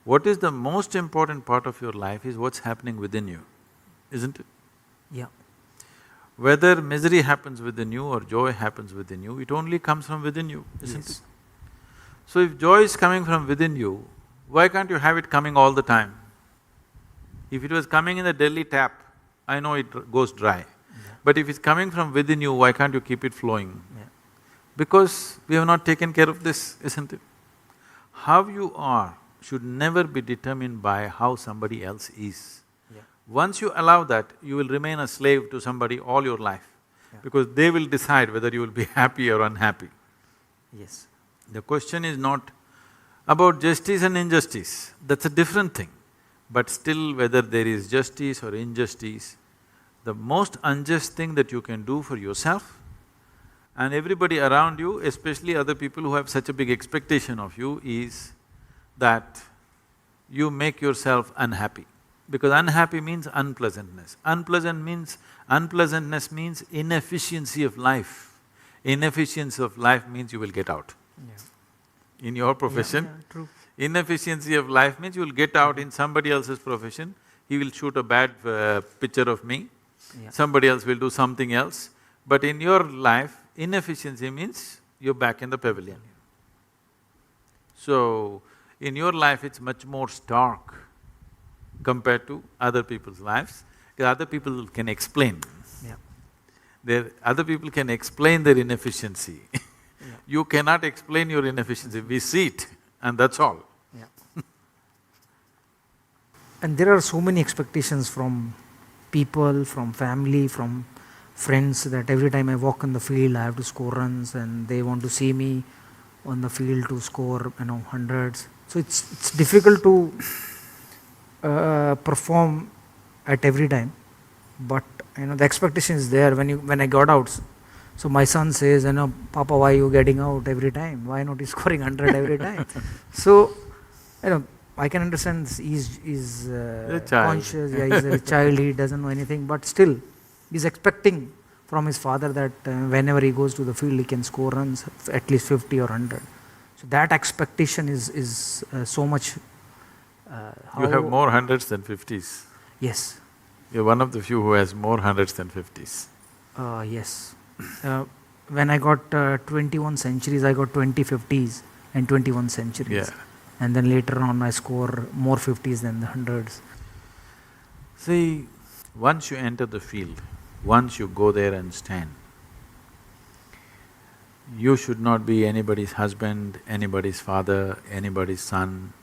What is the most important part of your life is what's happening within you, isn't it? Yeah. Whether misery happens within you or joy happens within you, it only comes from within you, isn't Yes. it? So if joy is coming from within you, why can't you have it coming all the time? If it was coming in the Delhi tap, I know it goes dry. Yeah. But if it's coming from within you, why can't you keep it flowing? Yeah. Because we have not taken care of this, isn't it? How you are should never be determined by how somebody else is. Yeah. Once you allow that, you will remain a slave to somebody all your life, Yeah. because they will decide whether you will be happy or unhappy. Yes. The question is not about justice and injustice, that's a different thing. But still, whether there is justice or injustice, the most unjust thing that you can do for yourself and everybody around you, especially other people who have such a big expectation of you, is that you make yourself unhappy. Because unhappy means unpleasantness. Unpleasantness means inefficiency of life. Inefficiency of life means you will get out. Yeah. In your profession, Yeah, true. inefficiency of life means you will get out in somebody else's profession, he will shoot a bad picture of me, Yeah. somebody else will do something else. But in your life, inefficiency means you're back in the pavilion. So, in your life it's much more stark compared to other people's lives, because other people can explain. Yeah. Other people can explain their inefficiency. Yeah. You cannot explain your inefficiency, we see it and that's all. Yeah. And there are so many expectations from people, from family, from friends, that every time I walk in the field I have to score runs, and they want to see me on the field to score, hundreds. So it's difficult to perform at every time, but the expectation is there when I got out. So my son says, Papa, why are you getting out every time? Why not you scoring 100 every time? So, I can understand he's A child. conscious, yeah, he's a child, he doesn't know anything, but still, he's expecting from his father that whenever he goes to the field, he can score runs, at least 50 or 100. So that expectation is so much. You have more hundreds than fifties. Yes. You're one of the few who has more hundreds than fifties. Yes. When I got 21 centuries, I got 20 50s and 21 centuries. Yeah. And then later on, I score more 50s than the hundreds. See, once you enter the field, once you go there and stand, you should not be anybody's husband, anybody's father, anybody's son,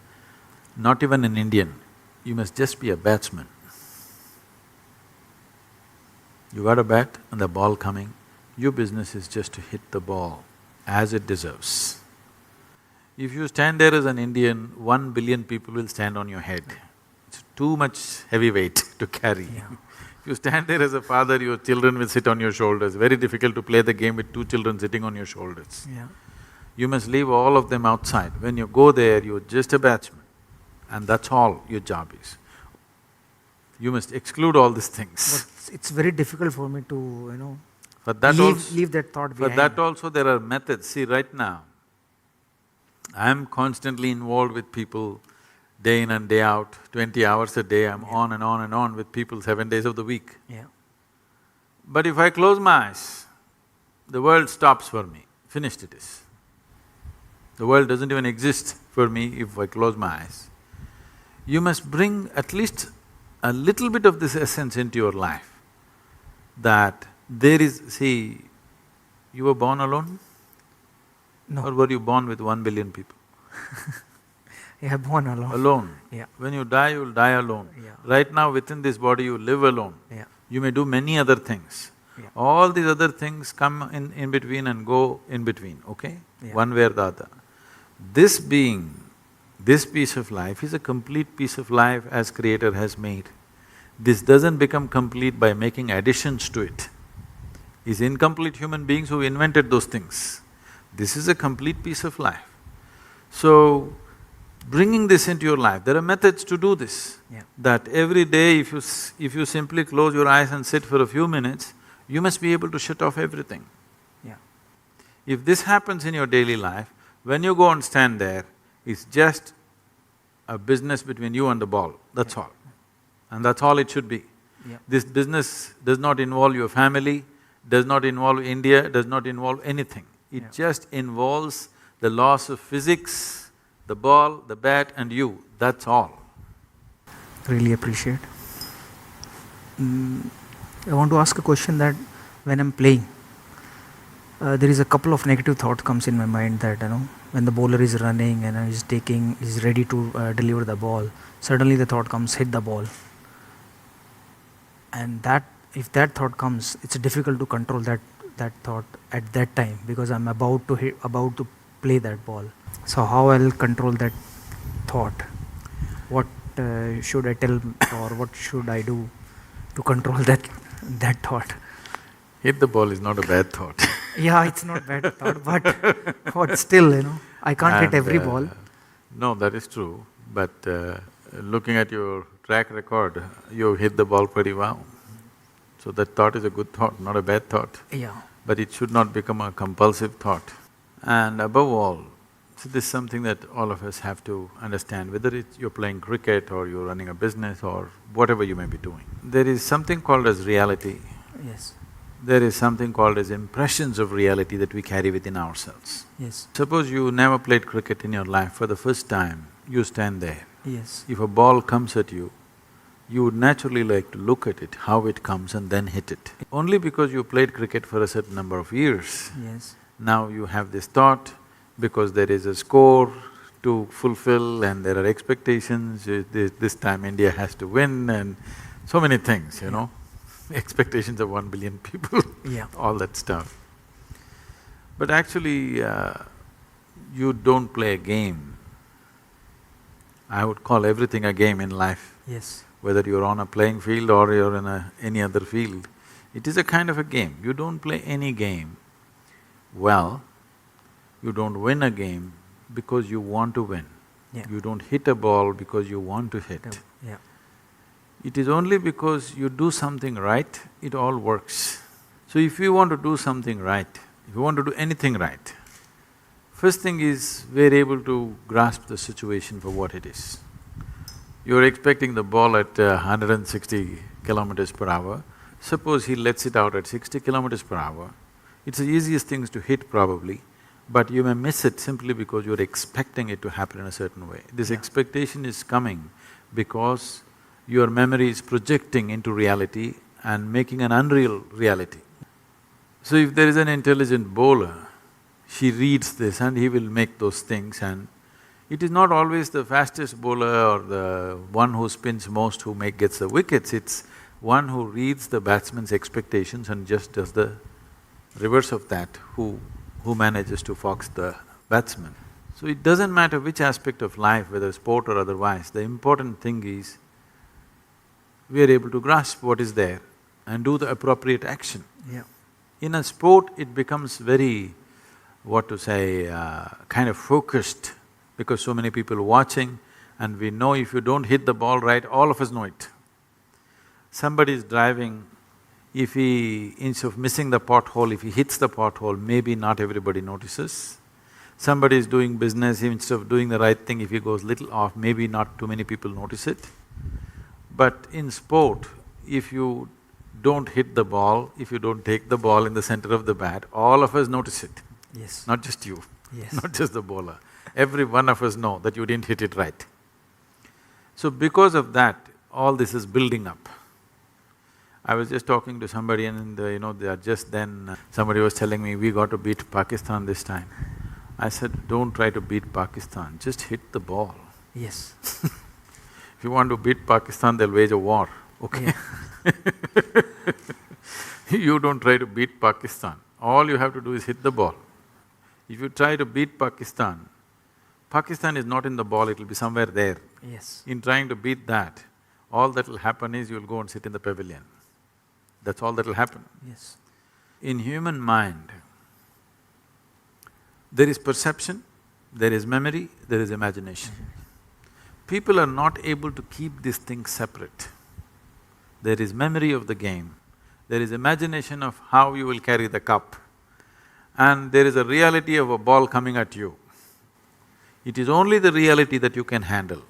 not even an Indian. You must just be a batsman. You got a bat and the ball coming, your business is just to hit the ball as it deserves. If you stand there as an Indian, 1 billion people will stand on your head. It's too much heavy weight to carry. Yeah. If you stand there as a father, your children will sit on your shoulders. Very difficult to play the game with 2 children sitting on your shoulders. Yeah. You must leave all of them outside. When you go there, you're just a batsman, and that's all your job is. You must exclude all these things. But it's very difficult for me to, For that leave that thought For behind. that also there are methods. See, right now, I am constantly involved with people day in and day out, 20 hours a day, I'm on and on and on with people 7 days of the week. Yeah. But if I close my eyes, the world stops for me, finished it is. The world doesn't even exist for me if I close my eyes. You must bring at least a little bit of this essence into your life, that there is… See, you were born alone? No. Or were you born with 1 billion people? Yeah, born alone. Alone. Yeah. When you die, you'll die alone. Yeah. Right now, within this body, you live alone. Yeah. You may do many other things. Yeah. All these other things come in between and go in between, okay? Yeah. One way or the other. This being, this piece of life is a complete piece of life as Creator has made. This doesn't become complete by making additions to it. It's incomplete human beings who invented those things. This is a complete piece of life. So, bringing this into your life, there are methods to do this. Yeah. That every day if you simply close your eyes and sit for a few minutes, you must be able to shut off everything. Yeah. If this happens in your daily life, when you go and stand there, it's just a business between you and the ball, that's all. And that's all it should be. Yeah. This business does not involve your family, does not involve India, does not involve anything. It just involves the laws of physics, the ball, the bat and you, that's all. Really appreciate. I want to ask a question that when I'm playing, there is a couple of negative thoughts comes in my mind that, when the bowler is running and he's ready to deliver the ball, suddenly the thought comes, hit the ball. And if that thought comes, it's difficult to control that thought at that time because I'm about to play that ball. So how I'll control that thought? What should I tell or what should I do to control that thought? Hit the ball is not a bad thought. Yeah, it's not bad thought, but still, I can't hit every ball. No, that is true, but looking at your track record, you hit the ball pretty well. So that thought is a good thought, not a bad thought. Yeah. But it should not become a compulsive thought. And above all, so this is something that all of us have to understand, whether it's you're playing cricket or you're running a business or whatever you may be doing. There is something called as reality. Yes. There is something called as impressions of reality that we carry within ourselves. Yes. Suppose you never played cricket in your life, for the first time, you stand there. Yes. If a ball comes at you, you would naturally like to look at it, how it comes and then hit it. Only because you played cricket for a certain number of years, Yes. now you have this thought, because there is a score to fulfill and there are expectations, this time India has to win and so many things, expectations of 1 billion people, all that stuff. But actually, you don't play a game. I would call everything a game in life. Yes. Whether you're on a playing field or you're in any other field, it is a kind of a game. You don't play any game well, you don't win a game because you want to win. Yeah. You don't hit a ball because you want to hit. Yeah. It is only because you do something right, it all works. So if you want to do something right, if you want to do anything right, first thing is we're able to grasp the situation for what it is. You're expecting the ball at 160 kilometers per hour, suppose he lets it out at 60 kilometers per hour, it's the easiest things to hit probably, but you may miss it simply because you're expecting it to happen in a certain way. This expectation is coming because your memory is projecting into reality and making an unreal reality. So if there is an intelligent bowler, she reads this and he will make those things, and it is not always the fastest bowler or the one who spins most who gets the wickets, it's one who reads the batsman's expectations and just does the reverse of that, who manages to fox the batsman. So it doesn't matter which aspect of life, whether sport or otherwise, the important thing is we are able to grasp what is there and do the appropriate action. Yeah. In a sport, it becomes very, kind of focused because so many people watching, and we know if you don't hit the ball right, all of us know it. Somebody is driving, if he, instead of missing the pothole, if he hits the pothole, maybe not everybody notices. Somebody is doing business, instead of doing the right thing, if he goes little off, maybe not too many people notice it. But in sport, if you don't hit the ball, if you don't take the ball in the center of the bat, all of us notice it. Yes. Not just you, Yes. not just the bowler. Every one of us know that you didn't hit it right. So because of that, all this is building up. I was just talking to somebody and they are just then… somebody was telling me, we got to beat Pakistan this time. I said, don't try to beat Pakistan, just hit the ball. Yes. If you want to beat Pakistan, they'll wage a war, okay? Yeah. You don't try to beat Pakistan, all you have to do is hit the ball. If you try to beat Pakistan, Pakistan is not in the ball, it'll be somewhere there. Yes. In trying to beat that, all that'll happen is you'll go and sit in the pavilion. That's all that'll happen. Yes. In human mind, there is perception, there is memory, there is imagination. People are not able to keep these things separate. There is memory of the game, there is imagination of how you will carry the cup, and there is a reality of a ball coming at you. It is only the reality that you can handle.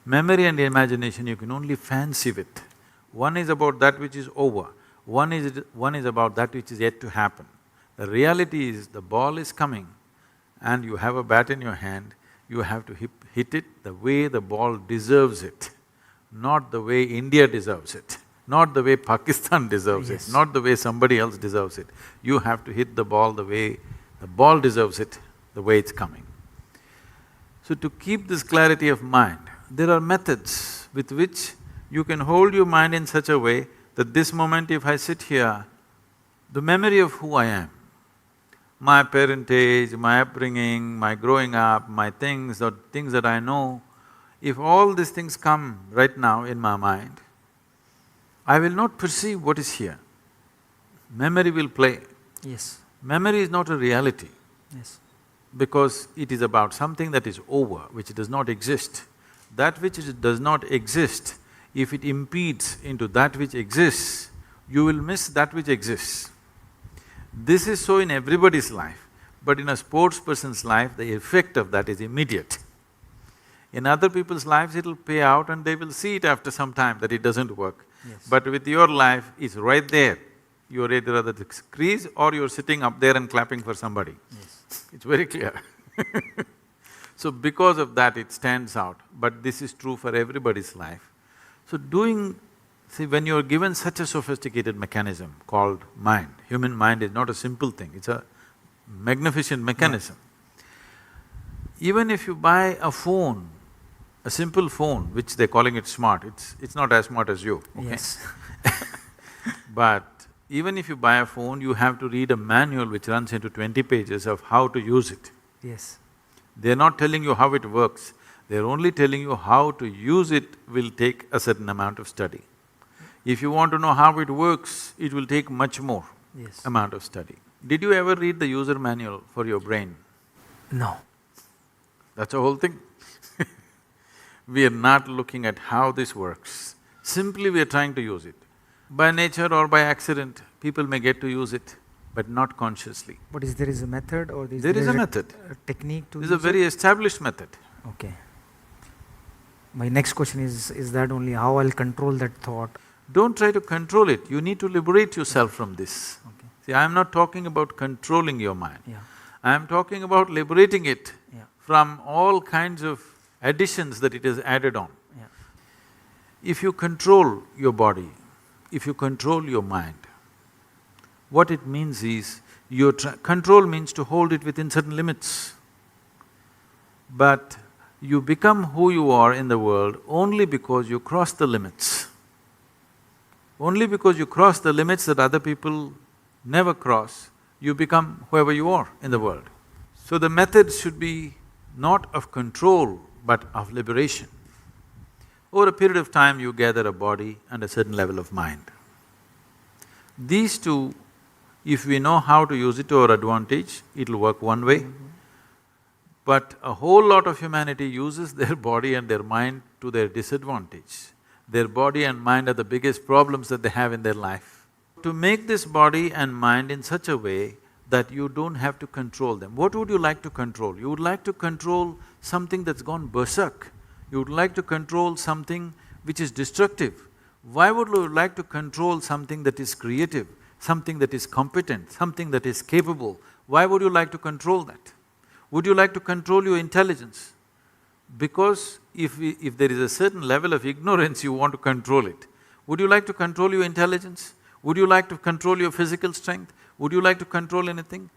Memory and imagination you can only fancy with. One is about that which is over, one is about that which is yet to happen. The reality is the ball is coming and you have a bat in your hand, you have to hit it the way the ball deserves it, not the way India deserves it, not the way Pakistan deserves Yes. it, not the way somebody else deserves it. You have to hit the ball the way the ball deserves it, the way it's coming. So to keep this clarity of mind, there are methods with which you can hold your mind in such a way that this moment if I sit here, the memory of who I am, my parentage, my upbringing, my growing up, my things or things that I know, if all these things come right now in my mind, I will not perceive what is here. Memory will play. Yes, Memory is not a reality yes, because it is about something that is over, which does not exist. That which does not exist, if it impedes into that which exists, you will miss that which exists. This is so in everybody's life, but in a sports person's life, the effect of that is immediate. In other people's lives, it'll pay out and they will see it after some time that it doesn't work. yes. But with your life, it's right there. You're either at the crease or you're sitting up there and clapping for somebody. Yes. It's very clear. So because of that, it stands out, but this is true for everybody's life. So see, when you're given such a sophisticated mechanism called mind, human mind is not a simple thing, it's a magnificent mechanism. Even if you buy a phone, a simple phone, which they're calling it smart, it's not as smart as you, okay? Yes. But even if you buy a phone, you have to read a manual which runs into 20 pages of how to use it. Yes, They're not telling you how it works, they're only telling you how to use it will take a certain amount of study. If you want to know how it works, it will take much more yes. amount of study. Did you ever read the user manual for your brain? No. That's the whole thing. We are not looking at how this works, simply we are trying to use it. By nature or by accident, people may get to use it, but not consciously. But is there a method or There is a method. a technique to This is a use very established method. it? Okay. My next question is that only how I'll control that thought? Don't try to control it, you need to liberate yourself from this. Okay. See, I am not talking about controlling your mind. Yeah, I am talking about liberating it yeah, from all kinds of additions that it has added on. yeah. If you control your body, if you control your mind, what it means is, control means to hold it within certain limits. But you become who you are in the world only because you cross the limits. Only because you cross the limits that other people never cross, you become whoever you are in the world. So the method should be not of control, but of liberation. Over a period of time, you gather a body and a certain level of mind. These two, if we know how to use it to our advantage, it'll work one way. But a whole lot of humanity uses their body and their mind to their disadvantage. Their body and mind are the biggest problems that they have in their life. To make this body and mind in such a way that you don't have to control them. What would you like to control? You would like to control something that's gone berserk. You would like to control something which is destructive. Why would you like to control something that is creative, something that is competent, something that is capable? Why would you like to control that? Would you like to control your intelligence? Because if there is a certain level of ignorance, you want to control it. Would you like to control your intelligence? Would you like to control your physical strength? Would you like to control anything?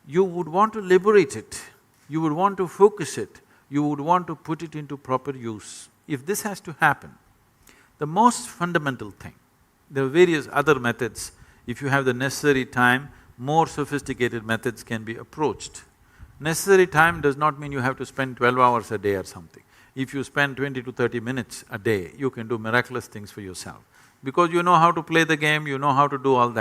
You would want to liberate it, you would want to focus it, you would want to put it into proper use. If this has to happen, the most fundamental thing, there are various other methods. If you have the necessary time, more sophisticated methods can be approached. Necessary time does not mean you have to spend 12 hours a day or something. If you spend 20 to 30 minutes a day, you can do miraculous things for yourself. Because you know how to play the game, you know how to do all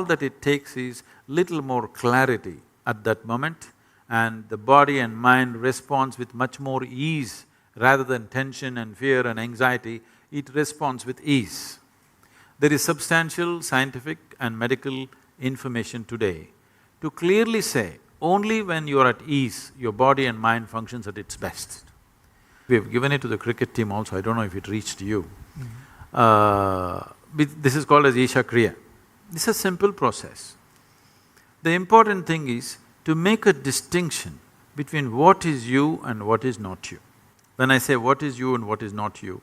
that it takes is little more clarity at that moment, and the body and mind responds with much more ease rather than tension and fear and anxiety, it responds with ease. There is substantial scientific and medical information today to clearly say, only when you are at ease, your body and mind functions at its best. We have given it to the cricket team also, I don't know if it reached you. This is called as Isha Kriya. This is a simple process. The important thing is to make a distinction between what is you and what is not you. When I say what is you and what is not you,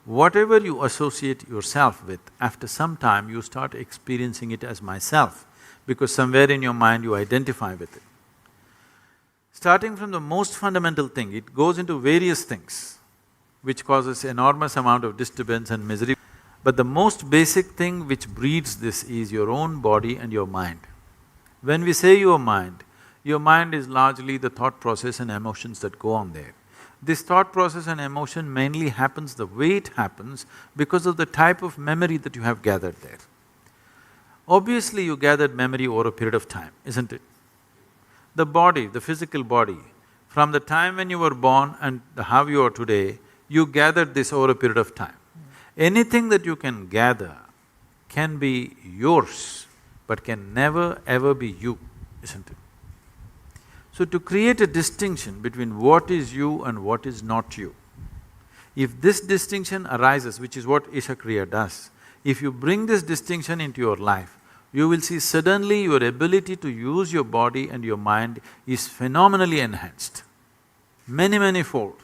whatever you associate yourself with, after some time you start experiencing it as myself, because somewhere in your mind you identify with it. Starting from the most fundamental thing, it goes into various things, which causes enormous amount of disturbance and misery. But the most basic thing which breeds this is your own body and your mind. When we say your mind is largely the thought process and emotions that go on there. This thought process and emotion mainly happens the way it happens because of the type of memory that you have gathered there. Obviously, you gathered memory over a period of time, isn't it? The body, the physical body, from the time when you were born and how you are today, you gathered this over a period of time. Anything that you can gather can be yours, but can never ever be you, isn't it? So to create a distinction between what is you and what is not you, if this distinction arises, which is what Isha Kriya does, if you bring this distinction into your life, you will see suddenly your ability to use your body and your mind is phenomenally enhanced, many fold.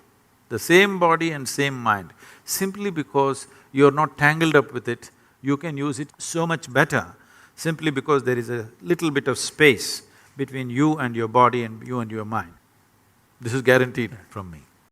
The same body and same mind, simply because you're not tangled up with it, you can use it so much better, simply because there is a little bit of space between you and your body and you and your mind. This is guaranteed from me.